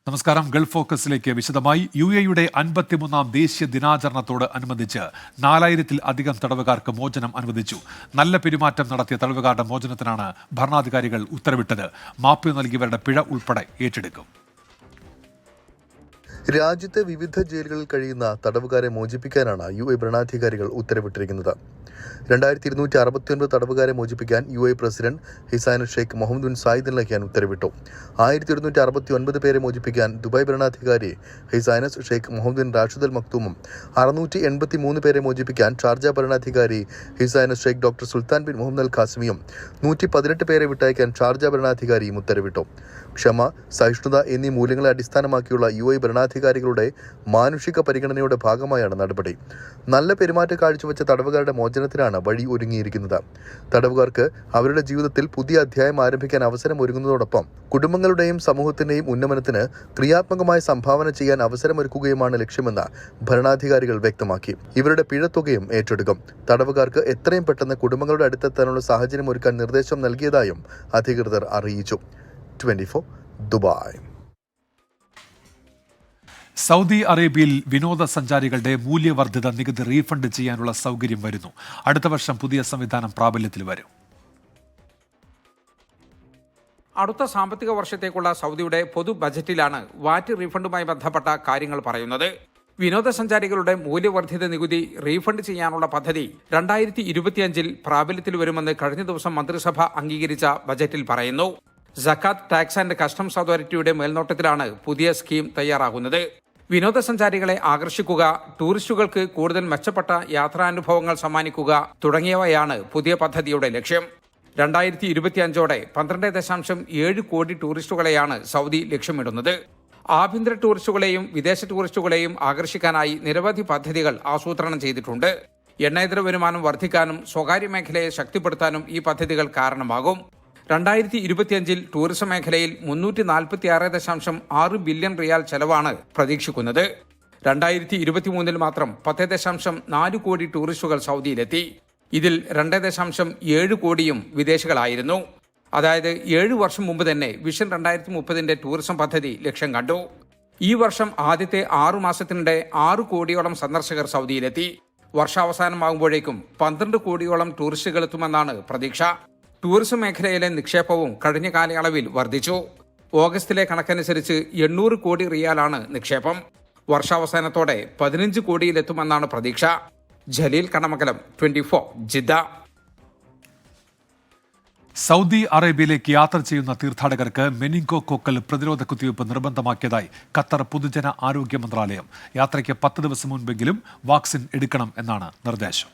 നമസ്കാരം. ഗൾഫ് ഫോക്കസിലേക്ക് വിശദമായി. UAEയുടെ 53ാം ദേശീയ ദിനാചരണത്തോട് അനുബന്ധിച്ച് 4000-ൽ അധികം തടവുകാർക്ക് മോചനം അനുവദിച്ചു. നല്ല പെരുമാറ്റം നടത്തിയ തടവുകാരുടെ മോചനത്തിനാണ് ഭരണാധികാരികൾ ഉത്തരവിട്ടത്. മാപ്പ് നൽകിയവരുടെ പിഴ ഉൾപ്പെടെ ഏറ്റെടുക്കും. രാജ്യത്തെ വിവിധ ജയിലുകളിൽ കഴിയുന്ന തടവുകാരെ മോചിപ്പിക്കാനാണ് UAE ഭരണാധികാരികൾ ഉത്തരവിട്ടിരിക്കുന്നത്. 2269 തടവുകാരെ മോചിപ്പിക്കാൻ UAE president his highness Sheikh Mohammed bin Zayed Al Nahyan ഉത്തരവിട്ടു. 1169 പേരെ മോചിപ്പിക്കാൻ ദുബായ് ഭരണാധികാരി his highness Sheikh Mohammed bin Rashid Al മക്തൂമും 683 പേരെ മോചിപ്പിക്കാൻ ഷാർജ ഭരണാധികാരി his highness Sheikh doctor Sultan bin Mohammed Al ഖാസിമിയും 118 പേരെ വിട്ടയക്കാൻ ഷാർജ ഭരണാധികാരിയും ഉത്തരവിട്ടു. ക്ഷമ, സഹിഷ്ണുത എന്നീ മൂല്യങ്ങളെ അടിസ്ഥാനമാക്കിയുള്ള UAE ഭരണാധികാരികളുടെ മാനുഷിക പരിഗണനയുടെ ഭാഗമായാണ് നടപടി. നല്ല പെരുമാറ്റം കാഴ്ചവെച്ച തടവുകാരുടെ മോചനത്തിനാണ് വഴി ഒരുങ്ങിയിരിക്കുന്നത്. തടവുകാർക്ക് അവരുടെ ജീവിതത്തിൽ പുതിയ അധ്യായം ആരംഭിക്കാൻ അവസരം ഒരുങ്ങുന്നതോടൊപ്പം കുടുംബങ്ങളുടെയും സമൂഹത്തിന്റെയും ഉന്നമനത്തിന് ക്രിയാത്മകമായ സംഭാവന ചെയ്യാൻ അവസരമൊരുക്കുകയുമാണ് ലക്ഷ്യമെന്ന് ഭരണാധികാരികൾ വ്യക്തമാക്കി. ഇവരുടെ പിഴത്തുകയും ഏറ്റെടുക്കും. തടവുകാർക്ക് എത്രയും പെട്ടെന്ന് കുടുംബങ്ങളുടെ അടുത്തെത്താനുള്ള സാഹചര്യം ഒരുക്കാൻ നിർദ്ദേശം നൽകിയതായും അധികൃതർ അറിയിച്ചു. 24 ദുബായ്. സൗദി അറേബ്യയിൽ വിനോദസഞ്ചാരികളുടെ മൂല്യവർദ്ധിത നികുതി റീഫണ്ട് ചെയ്യാനുള്ള സൗകര്യം വരുന്നു. അടുത്ത വർഷം പുതിയ സംവിധാനം പ്രാബല്യത്തിൽ വരും. അടുത്ത സാമ്പത്തിക വർഷത്തേക്കുള്ള സൗദിയുടെ പൊതു ബജറ്റിലാണ് വാറ്റ് റീഫണ്ടുമായി ബന്ധപ്പെട്ട കാര്യങ്ങൾ പറയുന്നത്. വിനോദസഞ്ചാരികളുടെ മൂല്യവർദ്ധിത നികുതി റീഫണ്ട് ചെയ്യാനുള്ള പദ്ധതി 2025-ൽ പ്രാബല്യത്തിൽ വരുമെന്ന് കഴിഞ്ഞ ദിവസം മന്ത്രിസഭ അംഗീകരിച്ച ബജറ്റിൽ പറയുന്നു. സക്കാത്ത് ടാക്സ് ആൻഡ് കസ്റ്റംസ് അതോറിറ്റിയുടെ മേൽനോട്ടത്തിലാണ് പുതിയ സ്കീം തയ്യാറാകുന്നത്. വിനോദസഞ്ചാരികളെ ആകർഷിക്കുക, ടൂറിസ്റ്റുകൾക്ക് കൂടുതൽ മെച്ചപ്പെട്ട യാത്രാനുഭവങ്ങൾ സമ്മാനിക്കുക തുടങ്ങിയവയാണ് പുതിയ പദ്ധതിയുടെ ലക്ഷ്യം. 2025ഓടെ 12.7 കോടി ടൂറിസ്റ്റുകളെയാണ് സൗദി ലക്ഷ്യമിടുന്നത്. ആഭ്യന്തര ടൂറിസ്റ്റുകളെയും വിദേശ ടൂറിസ്റ്റുകളെയും ആകർഷിക്കാനായി നിരവധി പദ്ധതികൾ ആസൂത്രണം ചെയ്തിട്ടുണ്ട്. എണ്ണയിതര വരുമാനം വർദ്ധിക്കാനും സ്വകാര്യ മേഖലയെ ശക്തിപ്പെടുത്താനും ഈ പദ്ധതികൾ കാരണമാകും. 2025-ൽ ടൂറിസം മേഖലയിൽ 346.6 ബില്യൺ റിയാൽ ചെലവാണ് പ്രതീക്ഷിക്കുന്നത്. 2023-ൽ മാത്രം 10.4 കോടി ടൂറിസ്റ്റുകൾ സൗദിയിലെത്തി. ഇതിൽ 2.7 കോടിയും വിദേശികളായിരുന്നു. അതായത് 7 വർഷം മുമ്പ് തന്നെ വിഷൻ 2030-ന്റെ ടൂറിസം പദ്ധതി ലക്ഷ്യം കണ്ടു. ഈ വർഷം ആദ്യത്തെ 6 മാസത്തിനിടെ 6 കോടിയോളം സന്ദർശകർ സൗദിയിലെത്തി. വർഷാവസാനമാകുമ്പോഴേക്കും 12 കോടിയോളം ടൂറിസ്റ്റുകൾ എത്തുമെന്നാണ് പ്രതീക്ഷ. ടൂറിസം മേഖലയിലെ നിക്ഷേപവും കഴിഞ്ഞ കാലയളവിൽ വർദ്ധിച്ചു. ഓഗസ്റ്റിലെ കണക്കനുസരിച്ച് 800 കോടി റിയാലാണ് നിക്ഷേപം. വർഷാവസാനത്തോടെ 15 കോടിയിലെത്തുമെന്നാണ് പ്രതീക്ഷ. ജലീൽ കണമകലം, 24 ജിദ്ദ. സൗദി അറേബ്യയിലേക്ക് യാത്ര ചെയ്യുന്ന തീർത്ഥാടകർക്ക് മെനിങ്കോകോക്കൽ പ്രതിരോധ കുത്തിവയ്പ് നിർബന്ധമാക്കിയതായി ഖത്തർ പൊതുജന ആരോഗ്യ മന്ത്രാലയം. യാത്രയ്ക്ക് 10 ദിവസം മുൻപെങ്കിലും വാക്സിൻ എടുക്കണം എന്നാണ് നിർദ്ദേശം.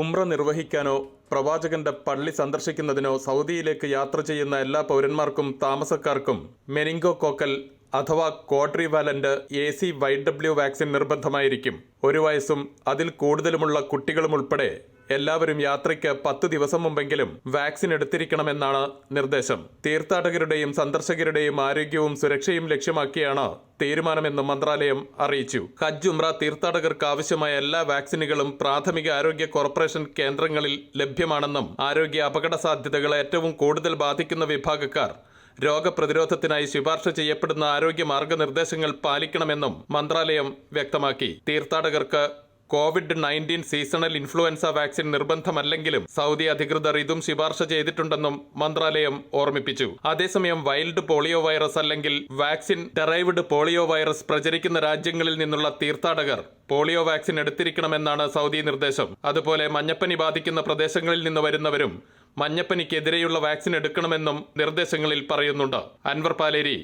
ഉംറ നിർവഹിക്കാനോ പ്രവാചകന്റെ പള്ളി സന്ദർശിക്കുന്നതിനോ സൗദിയിലേക്ക് യാത്ര ചെയ്യുന്ന എല്ലാ പൗരന്മാർക്കും താമസക്കാർക്കും മെനിങ്കോകോക്കൽ അഥവാ ക്വാഡ്രിവാലന്റ് AC YW വാക്സിൻ നിർബന്ധമായിരിക്കും. 1 വയസ്സും അതിൽ കൂടുതലുമുള്ള കുട്ടികളും ഉൾപ്പെടെ എല്ലാവരും യാത്രയ്ക്ക് 10 ദിവസം മുമ്പെങ്കിലും വാക്സിൻ എടുത്തിരിക്കണമെന്നാണ് നിർദ്ദേശം. തീർത്ഥാടകരുടെയും സന്ദർശകരുടെയും ആരോഗ്യവും സുരക്ഷയും ലക്ഷ്യമാക്കിയാണ് തീരുമാനമെന്ന് മന്ത്രാലയം അറിയിച്ചു. ഹജ്ജ്, ഉംറ തീർത്ഥാടകർക്ക് ആവശ്യമായ എല്ലാ വാക്സിനുകളും പ്രാഥമിക ആരോഗ്യ കോർപ്പറേഷൻ കേന്ദ്രങ്ങളിൽ ലഭ്യമാണെന്നും ആരോഗ്യ അപകട സാധ്യതകൾ ഏറ്റവും കൂടുതൽ ബാധിക്കുന്ന വിഭാഗക്കാർ രോഗപ്രതിരോധത്തിനായി ശുപാർശ ചെയ്യപ്പെടുന്ന ആരോഗ്യ മാർഗനിർദ്ദേശങ്ങൾ പാലിക്കണമെന്നും മന്ത്രാലയം വ്യക്തമാക്കി. തീർത്ഥാടകർക്ക് COVID-19 സീസണൽ ഇൻഫ്ലുവൻസ വാക്സിൻ നിർബന്ധമല്ലെങ്കിലും സൗദി അധികൃതർ ഇതും ശുപാർശ ചെയ്തിട്ടുണ്ടെന്നും മന്ത്രാലയം ഓർമ്മിപ്പിച്ചു. അതേസമയം വൈൽഡ് പോളിയോ വൈറസ് അല്ലെങ്കിൽ വാക്സിൻ ഡെറൈവ്ഡ് പോളിയോ വൈറസ് പ്രചരിക്കുന്ന രാജ്യങ്ങളിൽ നിന്നുള്ള തീർത്ഥാടകർ പോളിയോ വാക്സിൻ എടുത്തിരിക്കണമെന്നാണ് സൗദി നിർദ്ദേശം. അതുപോലെ മഞ്ഞപ്പനി ബാധിക്കുന്ന പ്രദേശങ്ങളിൽ നിന്ന് വരുന്നവരും മഞ്ഞപ്പനിക്കെതിരെയുള്ള വാക്സിൻ എടുക്കണമെന്നും നിർദ്ദേശങ്ങളിൽ പറയുന്നുണ്ട്. അൻവർ പാലേരി,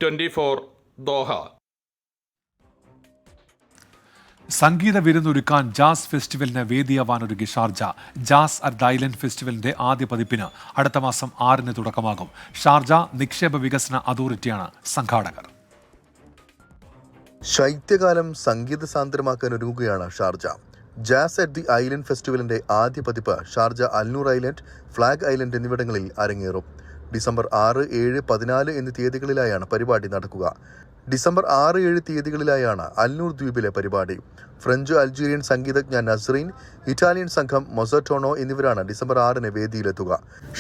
24 ദോഹ. സംഗീത വിരുന്നൊരുക്കാൻ ജാസ് ഫെസ്റ്റിവലിന് വേദിയാവാനൊരുങ്ങി Sharjah. Jazz at the island ഫെസ്റ്റിവലിന്റെ ആദ്യ പതിപ്പിന് അടുത്ത മാസം 6-ന് തുടക്കമാകും. ഷാർജ നിക്ഷേപ വികസന അതോറിറ്റിയാണ് സംഘാടകർ. ശൈത്യകാലം സംഗീത സാന്ദ്രമാക്കാൻ ഒരുങ്ങുകയാണ് Sharjah. Jazz at the island ഫെസ്റ്റിവലിന്റെ ആദ്യ പതിപ്പ് Sharjah, Al Noor island, flag island എന്നിവിടങ്ങളിൽ അരങ്ങേറും. ഡിസംബർ 6, 7, 14 എന്നീ തീയതികളിലായാണ് പരിപാടി നടക്കുക. ഡിസംബർ 6, 7 തീയതികളിലായാണ് അൽനൂർ ദ്വീപിലെ പരിപാടി. ഫ്രഞ്ച് അൾജീരിയൻ സംഗീതജ്ഞ നസ്രീൻ, ഇറ്റാലിയൻ സംഘം മൊസറ്റോണോ എന്നിവരാണ് ഡിസംബർ 6-ന് വേദിയിലെത്തുക.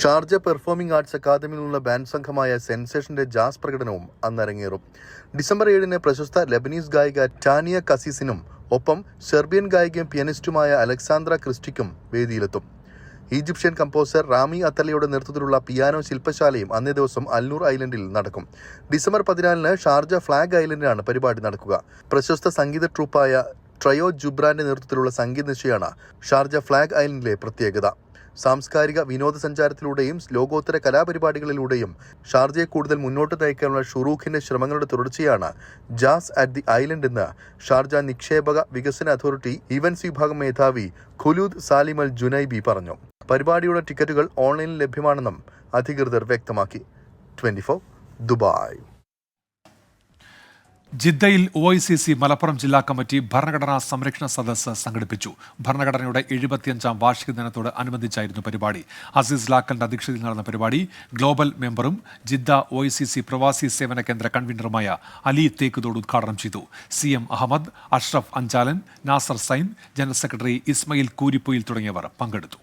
ഷാർജ പെർഫോമിംഗ് ആർട്സ് അക്കാദമിയിലുള്ള ബാൻഡ് സംഘമായ സെൻസേഷന്റെ ജാസ് പ്രകടനവും അന്ന് അരങ്ങേറും. ഡിസംബർ 7-ന് പ്രശസ്ത ലെബനീസ് ഗായിക ടാനിയ കസീസിനും ഒപ്പം Serbian ഗായികയും പിയാനിസ്റ്റുമായ Alexandra ക്രിസ്റ്റിക്കും വേദിയിലെത്തും. Egyptian composer ramie അത്തലയുടെ നേതൃത്വത്തിലുള്ള പിയാനോ ശില്പശാലയും അന്നേ ദിവസം അൽനൂർ ഐലൻഡിൽ നടക്കും. ഡിസംബർ 14-ന് ഷാർജ ഫ്ലാഗ് ഐലൻഡിലാണ് പരിപാടി നടക്കുക. പ്രശസ്ത സംഗീത ട്രൂപ്പായ ട്രയോ ജുബ്രാന്റെ നേതൃത്വത്തിലുള്ള സംഗീത നിശയാണ് ഷാർജ ഫ്ലാഗ് ഐലൻഡിലെ പ്രത്യേകത. സാംസ്കാരിക വിനോദസഞ്ചാരത്തിലൂടെയും ലോകോത്തര കലാപരിപാടികളിലൂടെയും ഷാർജയെ കൂടുതൽ മുന്നോട്ട് നയിക്കാനുള്ള ഷുറൂഖിന്റെ ശ്രമങ്ങളുടെ തുടർച്ചയാണ് ജാസ് അറ്റ് ദി ഐലൻഡ് എന്ന് ഷാർജ നിക്ഷേപക വികസന അതോറിറ്റി ഈവൻസ് വിഭാഗം മേധാവി ഖുലൂദ് സാലിം അൽ ജുനൈബി പറഞ്ഞു. പരിപാടിയുടെ ടിക്കറ്റുകൾ ഓൺലൈനിൽ ലഭ്യമാണെന്നും അധികൃതർ വ്യക്തമാക്കി. 24 ദുബായ്. ജിദ്ദയിൽ OICC മലപ്പുറം ജില്ലാ കമ്മിറ്റി ഭരണഘടനാ സംരക്ഷണ സദസ്സ് സംഘടിപ്പിച്ചു. ഭരണഘടനയുടെ 75-ാം വാർഷിക ദിനത്തോട് അനുബന്ധിച്ചായിരുന്നു പരിപാടി. അസീസ് ലാക്കലിന്റെ അധ്യക്ഷതയിൽ നടന്ന പരിപാടി ഗ്ലോബൽ മെമ്പറും ജിദ്ദ OICC പ്രവാസി സേവന കേന്ദ്ര കൺവീനറുമായ അലി തേക്കുതോട് ഉദ്ഘാടനം ചെയ്തു. CM Ahmed, Ashraf Anchalan, Nasar Zain, general secretary Ismail Kooripoyil തുടങ്ങിയവർ പങ്കെടുത്തു.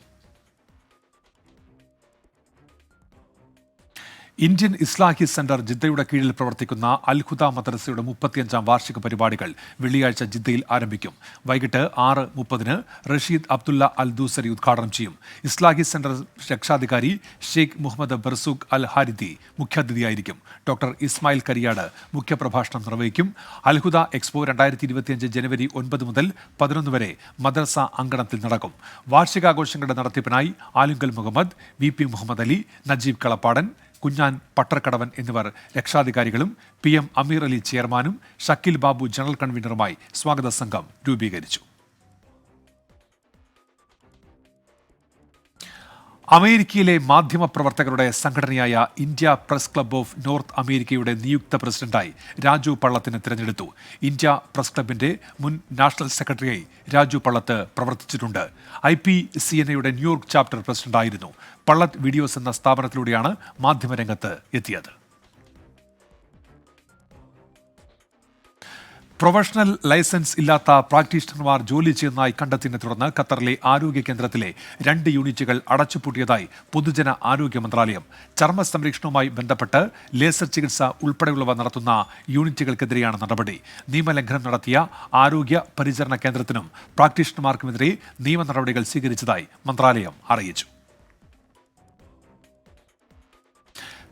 ഇന്ത്യൻ ഇസ്ലാഹി സെന്റർ ജിദ്ദയുടെ കീഴിൽ പ്രവർത്തിക്കുന്ന അൽഹുദ മദ്രസയുടെ 35-ാം വാർഷിക പരിപാടികൾ വെള്ളിയാഴ്ച ജിദ്ദയിൽ ആരംഭിക്കും. വൈകിട്ട് 6:30-ന് റഷീദ് അബ്ദുള്ള അൽ ദൂസരി ഉദ്ഘാടനം ചെയ്യും. ഇസ്ലാഹി സെന്റർ രക്ഷാധികാരി ഷെയ്ഖ് മുഹമ്മദ് ബർസൂഖ് അൽ ഹാരിദി മുഖ്യാതിഥിയായിരിക്കും. ഡോക്ടർ ഇസ്മായിൽ കരിയാട് മുഖ്യപ്രഭാഷണം നിർവഹിക്കും. അൽഹുദ എക്സ്പോ 2025 ജനുവരി 9 മുതൽ 11 വരെ മദ്രസ അങ്കണത്തിൽ നടക്കും. വാർഷികാഘോഷങ്ങളുടെ നടത്തിപ്പിനായി ആലുങ്കൽ മുഹമ്മദ്, VP മുഹമ്മദ് അലി, നജീബ് കളപ്പാടൻ, കുഞ്ഞാൻ പട്ടർക്കടവൻ എന്നിവർ രക്ഷാധികാരികളും PM അമീർ അലി ചെയർമാനും ഷക്കീൽ ബാബു ജനറൽ കൺവീനറുമായി സ്വാഗത സംഘം രൂപീകരിച്ചു. അമേരിക്കയിലെ മാധ്യമപ്രവർത്തകരുടെ സംഘടനയായ India press club of north അമേരിക്കയുടെ നിയുക്ത പ്രസിഡന്റായി രാജു പള്ളത്തിനെ തിരഞ്ഞെടുത്തു. ഇന്ത്യ പ്രസ് ക്ലബിന്റെ മുൻ നാഷണൽ സെക്രട്ടറിയായി രാജു പള്ളത്ത് പ്രവർത്തിച്ചിട്ടുണ്ട്. IPCNAയുടെ ന്യൂയോർക്ക് ചാപ്റ്റർ പ്രസിഡന്റായിരുന്നു. പള്ളത്ത് വീഡിയോസ് എന്ന സ്ഥാപനത്തിലൂടെയാണ് മാധ്യമരംഗത്ത് എത്തിയത്. പ്രൊഫഷണൽ ലൈസൻസ് ഇല്ലാത്ത പ്രാക്ടീഷണർമാർ ജോലി ചെയ്യുന്നതായി കണ്ടെത്തിയതിനെ തുടർന്ന് ഖത്തറിലെ ആരോഗ്യ കേന്ദ്രത്തിലെ 2 യൂണിറ്റുകൾ അടച്ചുപൂട്ടിയതായി പൊതുജന ആരോഗ്യ മന്ത്രാലയം. ചർമ്മ സംരക്ഷണവുമായി ബന്ധപ്പെട്ട് ലേസർ ചികിത്സ ഉൾപ്പെടെയുള്ളവ നടത്തുന്ന യൂണിറ്റുകൾക്കെതിരെയാണ് നടപടി. നിയമലംഘനം നടത്തിയ ആരോഗ്യ പരിചരണ കേന്ദ്രത്തിനും പ്രാക്ടീഷണർമാർക്കുമെതിരെ നിയമ നടപടികൾ സ്വീകരിച്ചതായി മന്ത്രാലയം അറിയിച്ചു.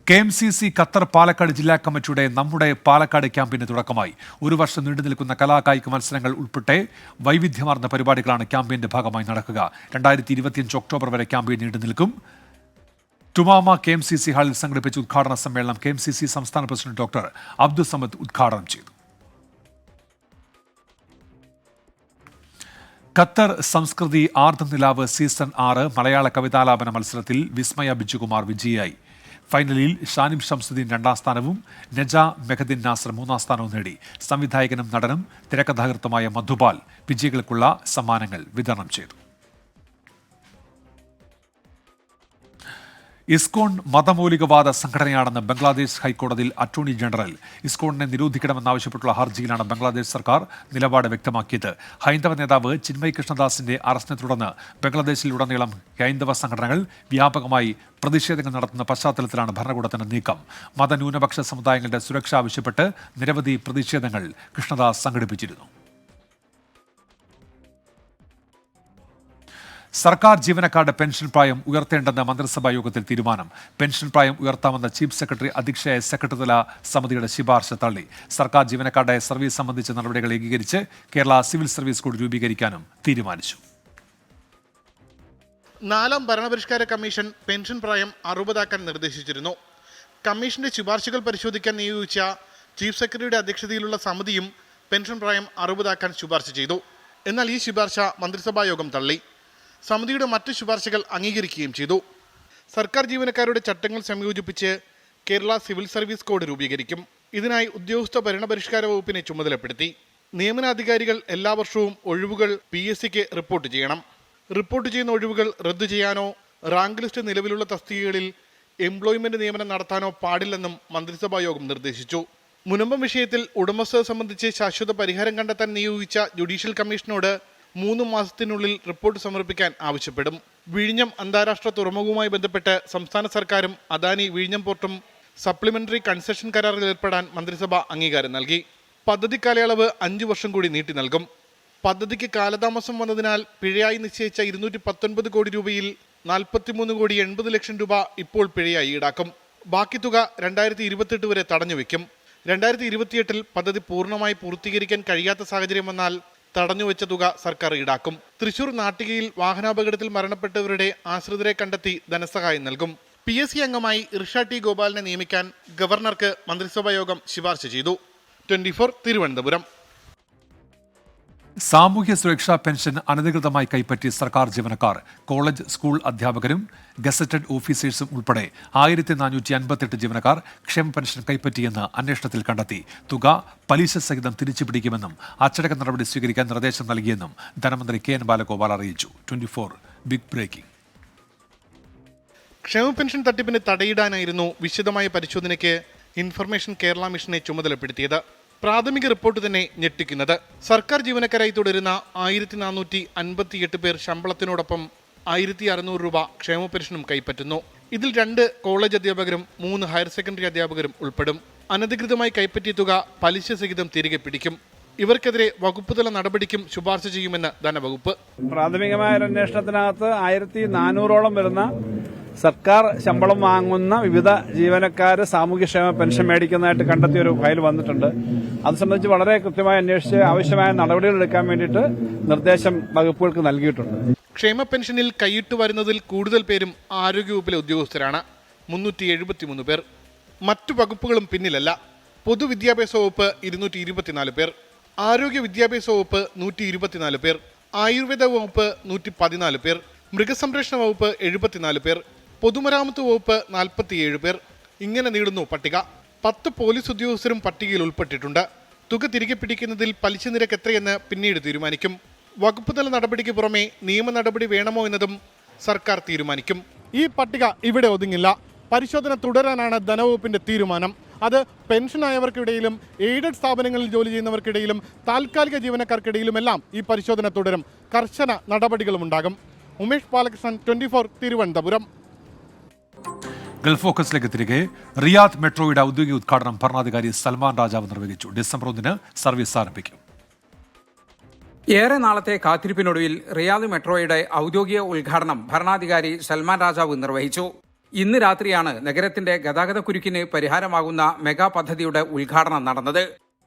KMCC ഖത്തർ പാലക്കാട് ജില്ലാ കമ്മിറ്റിയുടെ നമ്മുടെ പാലക്കാട് ക്യാമ്പിന് തുടക്കമായി. 1 വർഷം നീണ്ടു നിൽക്കുന്ന കലാകായിക മത്സരങ്ങൾ ഉൾപ്പെടെ വൈവിധ്യമാർന്ന പരിപാടികളാണ് ക്യാമ്പയിന്റെ ഭാഗമായി നടക്കുക. 2025 ഒക്ടോബർ വരെ ക്യാമ്പയിൻ നീണ്ടു നിൽക്കും. ടുമാമ KMCC ഹാളിൽ സംഘടിപ്പിച്ച ഉദ്ഘാടന സമ്മേളനം KMCC സംസ്ഥാന പ്രസിഡന്റ് ഡോക്ടർ അബ്ദുൽ സമദ് ഉദ്ഘാടനം ചെയ്തു. ഖത്തർ സംസ്കൃതി ആർദ്രനിലാവ് സീസൺ 6 മലയാള കവിതാലാപന മത്സരത്തിൽ വിസ്മയ ബിജുകുമാർ വിജയിയായി. ഫൈനലിൽ ഷാനിം ഷംസുദ്ദീൻ 2ാം സ്ഥാനവും നജ മെഹദിൻ നാസർ 3ാം സ്ഥാനവും നേടി. സംവിധായകനും നടനും തിരക്കഥാകൃത്തുമായ മധുപാൽ വിജയികൾക്കുള്ള സമ്മാനങ്ങൾ വിതരണം ചെയ്തു. ഇസ്കോൺ മതമൗലികവാദ സംഘടനയാണെന്ന് ബംഗ്ലാദേശ് ഹൈക്കോടതിയിൽ അറ്റോർണി ജനറൽ. ഇസ്കോണിനെ നിരോധിക്കണമെന്നാവശ്യപ്പെട്ടുള്ള ഹർജിയിലാണ് ബംഗ്ലാദേശ് സർക്കാർ നിലപാട് വ്യക്തമാക്കിയത്. ഹൈന്ദവ നേതാവ് ചിന്മയ് കൃഷ്ണദാസിന്റെ അറസ്റ്റിനെ തുടർന്ന് ബംഗ്ലാദേശിലുടനീളം ഹൈന്ദവ സംഘടനകൾ വ്യാപകമായി പ്രതിഷേധങ്ങൾ നടത്തുന്ന പശ്ചാത്തലത്തിലാണ് ഭരണകൂടത്തിന്റെ നീക്കം. മതന്യൂനപക്ഷ സമുദായങ്ങളുടെ സുരക്ഷ ആവശ്യപ്പെട്ട് നിരവധി പ്രതിഷേധങ്ങൾ കൃഷ്ണദാസ് സംഘടിപ്പിച്ചിരുന്നു. സർക്കാർ ജീവനക്കാരുടെ പെൻഷൻ പ്രായം ഉയർത്തേണ്ടെന്ന് മന്ത്രിസഭാ യോഗത്തിൽ തീരുമാനം. പെൻഷൻ പ്രായം ഉയർത്താമെന്ന ചീഫ് സെക്രട്ടറി അധ്യക്ഷയായ സെക്രട്ടറിതല സമിതിയുടെ ശുപാർശ തള്ളി. സർക്കാർ ജീവനക്കാരുടെ സർവീസ് സംബന്ധിച്ച നടപടികൾ ഏകീകരിച്ച് കേരള സിവിൽ സർവീസ് കോഡ് രൂപീകരിക്കാനും തീരുമാനിച്ചു. 4ാം ഭരണപരിഷ്കാര കമ്മീഷൻ പെൻഷൻ പ്രായം 60 നിർദ്ദേശിച്ചിരുന്നു. കമ്മീഷന്റെ ശുപാർശകൾ പരിശോധിക്കാൻ നിയോഗിച്ച ചീഫ് സെക്രട്ടറിയുടെ അധ്യക്ഷതയിലുള്ള സമിതിയും പെൻഷൻ പ്രായം 60 ശുപാർശ ചെയ്തു. എന്നാൽ ഈ ശുപാർശ മന്ത്രിസഭാ യോഗം തള്ളി. സമിതിയുടെ മറ്റ് ശുപാർശകൾ അംഗീകരിക്കുകയും ചെയ്തു. സർക്കാർ ജീവനക്കാരുടെ ചട്ടങ്ങൾ സംയോജിപ്പിച്ച് കേരള സിവിൽ സർവീസ് കോഡ് രൂപീകരിക്കും. ഇതിനായി ഉദ്യോഗസ്ഥ ഭരണപരിഷ്കാര വകുപ്പിനെ ചുമതലപ്പെടുത്തി. നിയമനാധികാരികൾ എല്ലാ വർഷവും ഒഴിവുകൾ PSCക്ക് റിപ്പോർട്ട് ചെയ്യണം. റിപ്പോർട്ട് ചെയ്യുന്ന ഒഴിവുകൾ റദ്ദു ചെയ്യാനോ റാങ്ക് ലിസ്റ്റ് നിലവിലുള്ള തസ്തികകളിൽ എംപ്ലോയ്മെന്റ് നിയമനം നടത്താനോ പാടില്ലെന്നും മന്ത്രിസഭാ യോഗം നിർദ്ദേശിച്ചു. മുനമ്പം വിഷയത്തിൽ ഉടമസ്ഥത സംബന്ധിച്ച് ശാശ്വത പരിഹാരം കണ്ടെത്താൻ നിയോഗിച്ച ജുഡീഷ്യൽ കമ്മീഷനോട് 3 മാസത്തിനുള്ളിൽ റിപ്പോർട്ട് സമർപ്പിക്കാൻ ആവശ്യപ്പെടും. വിഴിഞ്ഞം അന്താരാഷ്ട്ര തുറമുഖവുമായി ബന്ധപ്പെട്ട് സംസ്ഥാന സർക്കാരും അദാനി വിഴിഞ്ഞം പോർട്ടും സപ്ലിമെന്ററി കൺസെഷൻ കരാറിൽ ഏർപ്പെടാൻ മന്ത്രിസഭ അംഗീകാരം നൽകി. പദ്ധതി കാലയളവ് 5 വർഷം കൂടി നീട്ടി നൽകും. പദ്ധതിക്ക് കാലതാമസം വന്നതിനാൽ പിഴയായി നിശ്ചയിച്ച 219 കോടി രൂപയിൽ 43 കോടി 80 ലക്ഷം രൂപ ഇപ്പോൾ പിഴയായി ഈടാക്കും. ബാക്കി തുക 2028 വരെ തടഞ്ഞുവെക്കും. 2028 പദ്ധതി പൂർണ്ണമായി പൂർത്തീകരിക്കാൻ കഴിയാത്ത സാഹചര്യം വന്നാൽ തടഞ്ഞുവെച്ച തുക സർക്കാർ ഈടാക്കും. തൃശൂർ നാട്ടികയിൽ വാഹനാപകടത്തിൽ മരണപ്പെട്ടവരുടെ ആശ്രിതരെ കണ്ടെത്തി ധനസഹായം നൽകും. PSC അംഗമായി ഇർഷ ടി ഗോപാലിനെ നിയമിക്കാൻ ഗവർണർക്ക് മന്ത്രിസഭാ യോഗം ശുപാർശ ചെയ്തു. 24 തിരുവനന്തപുരം. സാമൂഹ്യ സുരക്ഷാ പെൻഷൻ അനധികൃതമായി കൈപ്പറ്റിയ സർക്കാർ ജീവനക്കാർ, കോളേജ് സ്കൂൾ അധ്യാപകരും ഗസറ്റഡ് ഓഫീസേഴ്സും ഉൾപ്പെടെ 1458 ജീവനക്കാർ ക്ഷേമ പെൻഷൻ കൈപ്പറ്റിയെന്ന് അന്വേഷണത്തിൽ കണ്ടെത്തി. തുക പലിശ സഹിതം തിരിച്ചുപിടിക്കുമെന്നും അച്ചടക്ക നടപടി സ്വീകരിക്കാൻ നിർദ്ദേശം നൽകിയെന്നും ധനമന്ത്രി KN ബാലഗോപാൽ അറിയിച്ചു. 24 ബിഗ് ബ്രേക്കിംഗ്. ക്ഷേമ പെൻഷൻ തട്ടിപ്പിന് തടയിടാനായിരുന്നു വിശദമായ പരിശോധനയ്ക്ക് ഇൻഫർമേഷൻ കേരള മിഷനെ ചുമതലപ്പെടുത്തിയത്. പ്രാഥമിക റിപ്പോർട്ട് തന്നെ ഞെട്ടിക്കുന്നത്. സർക്കാർ ജീവനക്കാരായി തുടരുന്ന 1458 പേർ ശമ്പളത്തിനോടൊപ്പം 1600 രൂപ ക്ഷേമ പെൻഷനും കൈപ്പറ്റുന്നു. ഇതിൽ 2 കോളേജ് അധ്യാപകരും 3 ഹയർ സെക്കൻഡറി അധ്യാപകരും ഉൾപ്പെടും. അനധികൃതമായി കൈപ്പറ്റിയ തുക പലിശ സഹിതം തിരികെ പിടിക്കും. ഇവർക്കെതിരെ വകുപ്പുതല നടപടിക്കും ശുപാർശ ചെയ്യുമെന്ന് ധനവകുപ്പ്. പ്രാഥമികമായ ഒരു അന്വേഷണത്തിനകത്ത് 1400ഓളം വരുന്ന സർക്കാർ ശമ്പളം വാങ്ങുന്ന വിവിധ ജീവനക്കാർ സാമൂഹ്യക്ഷേമ പെൻഷൻ മേടിക്കുന്നതായിട്ട് കണ്ടെത്തിയ ഒരു ഫയൽ വന്നിട്ടുണ്ട്. അത് സംബന്ധിച്ച് വളരെ കൃത്യമായി അന്വേഷിച്ച് ആവശ്യമായ നടപടികൾ എടുക്കാൻ വേണ്ടിയിട്ട് നിർദ്ദേശം വകുപ്പുകൾക്ക് നൽകിയിട്ടുണ്ട്. ക്ഷേമ പെൻഷനിൽ കൈയിട്ട് വരുന്നതിൽ കൂടുതൽ പേരും ആരോഗ്യവകുപ്പിലെ ഉദ്യോഗസ്ഥരാണ്. 373 പേർ. മറ്റു വകുപ്പുകളും പിന്നിലല്ല. പൊതുവിദ്യാഭ്യാസ വകുപ്പ് 224 പേർ, ആരോഗ്യ വിദ്യാഭ്യാസ വകുപ്പ് 124 പേർ, ആയുർവേദ വകുപ്പ് 114 പേർ, മൃഗസംരക്ഷണ വകുപ്പ് 74 പേർ, പൊതുമരാമത്ത് വകുപ്പ് 47 പേർ. ഇങ്ങനെ നീളുന്നു പട്ടിക. 10 പോലീസ് ഉദ്യോഗസ്ഥരും പട്ടികയിൽ ഉൾപ്പെട്ടിട്ടുണ്ട്. തുക തിരികെ പിടിക്കുന്നതിൽ പലിശ നിരക്ക് എത്രയെന്ന് പിന്നീട് തീരുമാനിക്കും. വകുപ്പുതല നടപടിക്ക് പുറമെ നിയമ നടപടി വേണമോ എന്നതും സർക്കാർ തീരുമാനിക്കും. ഈ പട്ടിക ഇവിടെ ഒതുങ്ങില്ല. പരിശോധന തുടരാനാണ് ധനവകുപ്പിന്റെ തീരുമാനം. അത് പെൻഷനായവർക്കിടയിലും എയ്ഡഡ് സ്ഥാപനങ്ങളിൽ ജോലി ചെയ്യുന്നവർക്കിടയിലും താൽക്കാലിക ജീവനക്കാർക്കിടയിലുമെല്ലാം ഈ പരിശോധന തുടരും. കർശന നടപടികളും ഉണ്ടാകും. ഉമേഷ് ബാലകൃഷ്ണൻ, 24 തിരുവനന്തപുരം. ഗൾഫ് ഫോക്കസിലേക്ക് തിരികെ. റിയാദ് മെട്രോയുടെ ഔദ്യോഗിക ഉദ്ഘാടനം ഭരണാധികാരി സൽമാൻ രാജാവ് നിർവഹിച്ചു. ഡിസംബർ 1 സർവീസ് ആരംഭിക്കും. ഏറെ നാളത്തെ കാത്തിരിപ്പിനൊടുവിൽ റിയാദ് മെട്രോയുടെ ഔദ്യോഗിക ഉദ്ഘാടനം ഭരണാധികാരി സൽമാൻ രാജാവ് നിർവഹിച്ചു. ഇന്ന് രാത്രിയാണ് നഗരത്തിന്റെ ഗതാഗതക്കുരുക്കിന് പരിഹാരമാകുന്ന മെഗാ പദ്ധതിയുടെ ഉദ്ഘാടനം നടന്നത്.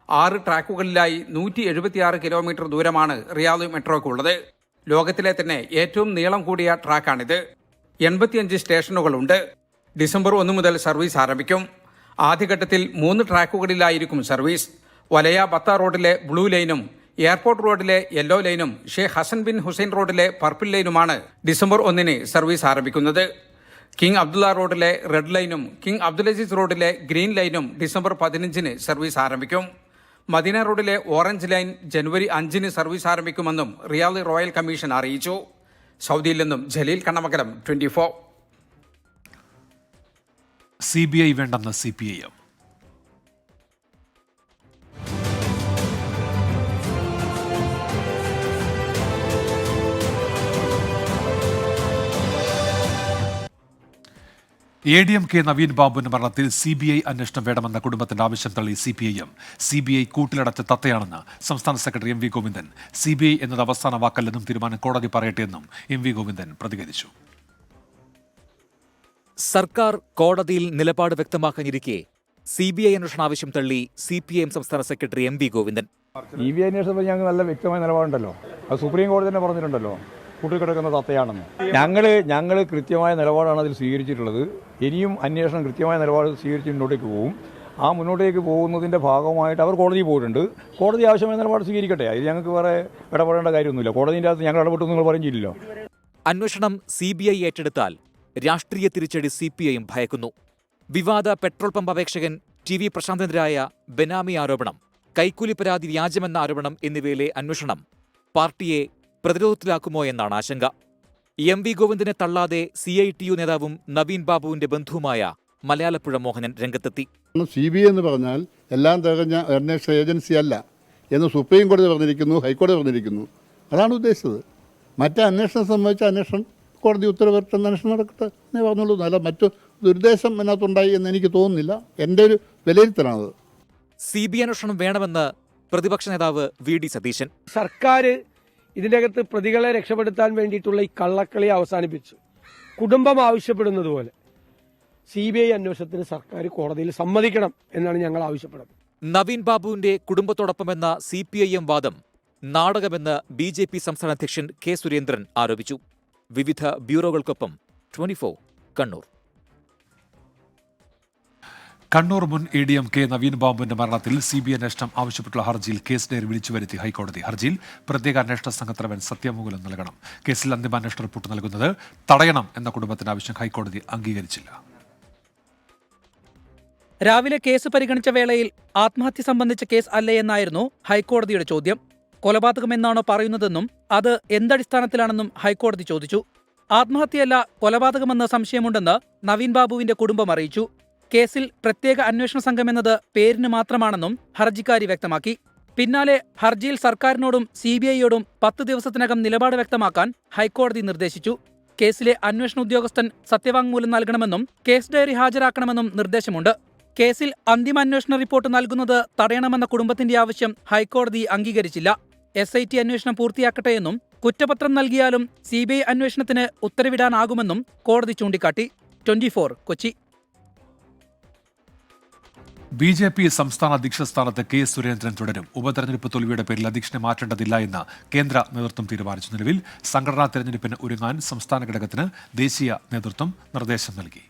6 ട്രാക്കുകളിലായി 176 കിലോമീറ്റർ ദൂരമാണ് റിയാദ് മെട്രോയ്ക്കുള്ളത്. ലോകത്തിലെ തന്നെ ഏറ്റവും നീളം കൂടിയ ട്രാക്കാണിത്. 85 സ്റ്റേഷനുകളുണ്ട്. ഡിസംബർ 1 മുതൽ സർവീസ് ആരംഭിക്കും. ആദ്യഘട്ടത്തിൽ 3 ട്രാക്കുകളിലായിരിക്കും സർവീസ്. വലയ ബത്ത റോഡിലെ ബ്ലൂ ലൈനും എയർപോർട്ട് റോഡിലെ യെല്ലോ ലൈനും ഷെയ്ഖ് ഹസൻ ബിൻ ഹുസൈൻ റോഡിലെ പർപ്പിൾ ലൈനുമാണ് ഡിസംബർ 1 സർവീസ് ആരംഭിക്കുന്നത്. കിങ് അബ്ദുള്ള റോഡിലെ റെഡ് ലൈനും കിങ് അബ്ദുലസീസ് റോഡിലെ ഗ്രീൻ ലൈനും ഡിസംബർ 15 സർവീസ് ആരംഭിക്കും. മദീന റോഡിലെ ഓറഞ്ച് ലൈൻ ജനുവരി 5 സർവീസ് ആരംഭിക്കുമെന്നും റിയാദ് റോയൽ കമ്മീഷൻ അറിയിച്ചു. സൗദിയിൽ നിന്നും ജലീൽ കണ്ണമംഗലം, 24. CBI വേണ്ടെന്ന് CPIM. ADMK നവീൻ ബാബുവിന്റെ മരണത്തിൽ CBI അന്വേഷണം വേണമെന്ന കുടുംബത്തിന്റെ ആവശ്യം തള്ളി CPIM. CBI കൂട്ടിലടച്ച തത്തയാണെന്ന് സംസ്ഥാന സെക്രട്ടറി MV ഗോവിന്ദൻ. CBI എന്നത് അവസാന വാക്കല്ലെന്നും തീരുമാനം കോടതി പറയട്ടെയെന്നും MV ഗോവിന്ദൻ പ്രതികരിച്ചു. സർക്കാർ കോടതിയിൽ നിലപാട് വ്യക്തമാക്കാനിരിക്കെ CBI അന്വേഷണ ആവശ്യം തള്ളി CPIM സംസ്ഥാന സെക്രട്ടറി MV ഗോവിന്ദൻ. CBI അന്വേഷണത്തിൽ ഞങ്ങൾക്ക് നല്ല വ്യക്തമായ നിലപാടുണ്ടല്ലോ. അത് സുപ്രീം കോടതി തന്നെ പറഞ്ഞിട്ടുണ്ടല്ലോ, കൂട്ടിക്കിടക്കുന്ന തത്തയാണെന്ന്. ഞങ്ങൾ കൃത്യമായ നിലപാടാണ് അതിൽ സ്വീകരിച്ചിട്ടുള്ളത്. ഇനിയും അന്വേഷണം കൃത്യമായ നിലപാട് സ്വീകരിച്ച് മുന്നോട്ടേക്ക് പോകും. ആ മുന്നോട്ടേക്ക് പോകുന്നതിൻ്റെ ഭാഗമായിട്ട് അവർ കോടതിയിൽ പോയിട്ടുണ്ട്. കോടതി ആവശ്യമായ നിലപാട് സ്വീകരിക്കട്ടെ. അതിൽ ഞങ്ങൾക്ക് വേറെ ഇടപെടേണ്ട കാര്യമൊന്നുമില്ല. കോടതിൻ്റെ അകത്ത് ഞങ്ങൾ ഇടപെട്ടു നിങ്ങൾ പറഞ്ഞില്ലല്ലോ. അന്വേഷണം CBI ഏറ്റെടുത്താൽ രാഷ്ട്രീയ തിരിച്ചടി CPIM ഭയക്കുന്നു. വിവാദ പെട്രോൾ പമ്പ് അപേക്ഷകൻ TV പ്രശാന്തിനെതിരായ ബെനാമി ആരോപണം, കൈക്കൂലി പരാതി വ്യാജമെന്ന ആരോപണം എന്നിവയിലെ അന്വേഷണം പാർട്ടിയെ പ്രതിരോധത്തിലാക്കുമോ എന്നാണ് ആശങ്ക. എം വി ഗോവിന്ദനെ തള്ളാതെ CITU നേതാവും നവീൻ ബാബുവിന്റെ ബന്ധുവുമായ മലയാളപ്പുഴ മോഹനൻ രംഗത്തെത്തി. CBI എന്ന് പറഞ്ഞാൽ എല്ലാം തികഞ്ഞ അന്വേഷണ ഏജൻസി അല്ല എന്ന് സുപ്രീം കോടതി പറഞ്ഞിരിക്കുന്നു, ഹൈക്കോടതി പറഞ്ഞിരിക്കുന്നു. അതാണ് ഉദ്ദേശിച്ചത്. മറ്റേ അന്വേഷണം സംബന്ധിച്ച അന്വേഷണം കോടതി ഉത്തരവിട്ട് അന്വേഷണം നടക്കട്ടെ എന്നേ പറഞ്ഞുള്ളൂ. അല്ല മറ്റു ദുരുദ്ദേശം അതിനകത്തുണ്ടായി എന്ന് എനിക്ക് തോന്നുന്നില്ല. എൻ്റെ ഒരു വിലയിരുത്തലാണത്. CBI അന്വേഷണം വേണമെന്ന് പ്രതിപക്ഷ നേതാവ് VD സതീശൻ. സർക്കാർ ഇതിൻ്റെ അകത്ത് പ്രതികളെ രക്ഷപ്പെടുത്താൻ വേണ്ടിയിട്ടുള്ള ഈ കള്ളക്കളി അവസാനിപ്പിച്ചു. കുടുംബം ആവശ്യപ്പെടുന്നത് പോലെ CBI അന്വേഷണത്തിന് സർക്കാർ കോടതിയിൽ സമ്മതിക്കണം എന്നാണ് ഞങ്ങൾ ആവശ്യപ്പെടുന്നത്. നവീൻ ബാബുവിന്റെ കുടുംബത്തോടൊപ്പമെന്ന CPIM വാദം നാടകമെന്ന് BJP സംസ്ഥാന അധ്യക്ഷൻ K. സുരേന്ദ്രൻ ആരോപിച്ചു. വിവിധ ബ്യൂറോകൾക്കൊപ്പം 24 കണ്ണൂർ. കണ്ണൂർ മുൻ ADM K. നവീൻ ബാബുവിന്റെ മരണത്തിൽ CBI അന്വേഷണം ആവശ്യപ്പെട്ടുള്ള ഹർജിയിൽ കേസ് ഡയറി വിളിച്ചുവരുത്തി ഹൈക്കോടതി. ഹർജിയിൽ പ്രത്യേക അന്വേഷണ സംഘത്തലവൻ സത്യമൂലം നൽകണം. കേസിൽ അന്തിമ അന്വേഷണ റിപ്പോർട്ട് നൽകുന്നത് തടയണം എന്ന കുടുംബത്തിന്റെ ആവശ്യം ഹൈക്കോടതി അംഗീകരിച്ചില്ല. രാവിലെ കേസ് പരിഗണിച്ച വേളയിൽ ആത്മഹത്യ സംബന്ധിച്ച കേസ് അല്ലേ എന്നായിരുന്നു ഹൈക്കോടതിയുടെ ചോദ്യം. കൊലപാതകമെന്നാണോ പറയുന്നതെന്നും അത് എന്തടിസ്ഥാനത്തിലാണെന്നും ഹൈക്കോടതി ചോദിച്ചു. ആത്മഹത്യയല്ല കൊലപാതകമെന്ന് സംശയമുണ്ടെന്ന് നവീൻ ബാബുവിന്റെ കുടുംബം അറിയിച്ചു. കേസിൽ പ്രത്യേക അന്വേഷണ സംഘമെന്നത് പേരിന് മാത്രമാണെന്നും ഹർജിക്കാരി വ്യക്തമാക്കി. പിന്നാലെ ഹർജിയിൽ സർക്കാരിനോടും CBIയോടും 10 ദിവസത്തിനകം നിലപാട് വ്യക്തമാക്കാൻ ഹൈക്കോടതി നിർദ്ദേശിച്ചു. കേസിലെ അന്വേഷണ ഉദ്യോഗസ്ഥൻ സത്യവാങ്മൂലം നൽകണമെന്നും കേസ് ഡയറി ഹാജരാക്കണമെന്നും നിർദ്ദേശമുണ്ട്. കേസിൽ അന്തിമ അന്വേഷണ റിപ്പോർട്ട് നൽകുന്നത് തടയണമെന്ന കുടുംബത്തിന്റെ ആവശ്യം ഹൈക്കോടതി അംഗീകരിച്ചില്ല. SIT അന്വേഷണം പൂർത്തിയാക്കട്ടെയെന്നും കുറ്റപത്രം നൽകിയാലും CBI അന്വേഷണത്തിന് ഉത്തരവിടാനാകുമെന്നും കോടതി ചൂണ്ടിക്കാട്ടി. 24 കൊച്ചി. BJP സംസ്ഥാന അധ്യക്ഷ സ്ഥാനത്ത് K. സുരേന്ദ്രൻ തുടരും. ഉപതെരഞ്ഞെടുപ്പ് തോൽവിയുടെ പേരിൽ അധ്യക്ഷനെ മാറ്റേണ്ടതില്ല എന്ന് കേന്ദ്ര നേതൃത്വം തീരുമാനിച്ചു. നിലവിൽ സംഘടനാ തെരഞ്ഞെടുപ്പിന് ഒരുങ്ങാൻ സംസ്ഥാന ഘടകത്തിന് ദേശീയ നേതൃത്വം നിർദ്ദേശം നൽകി.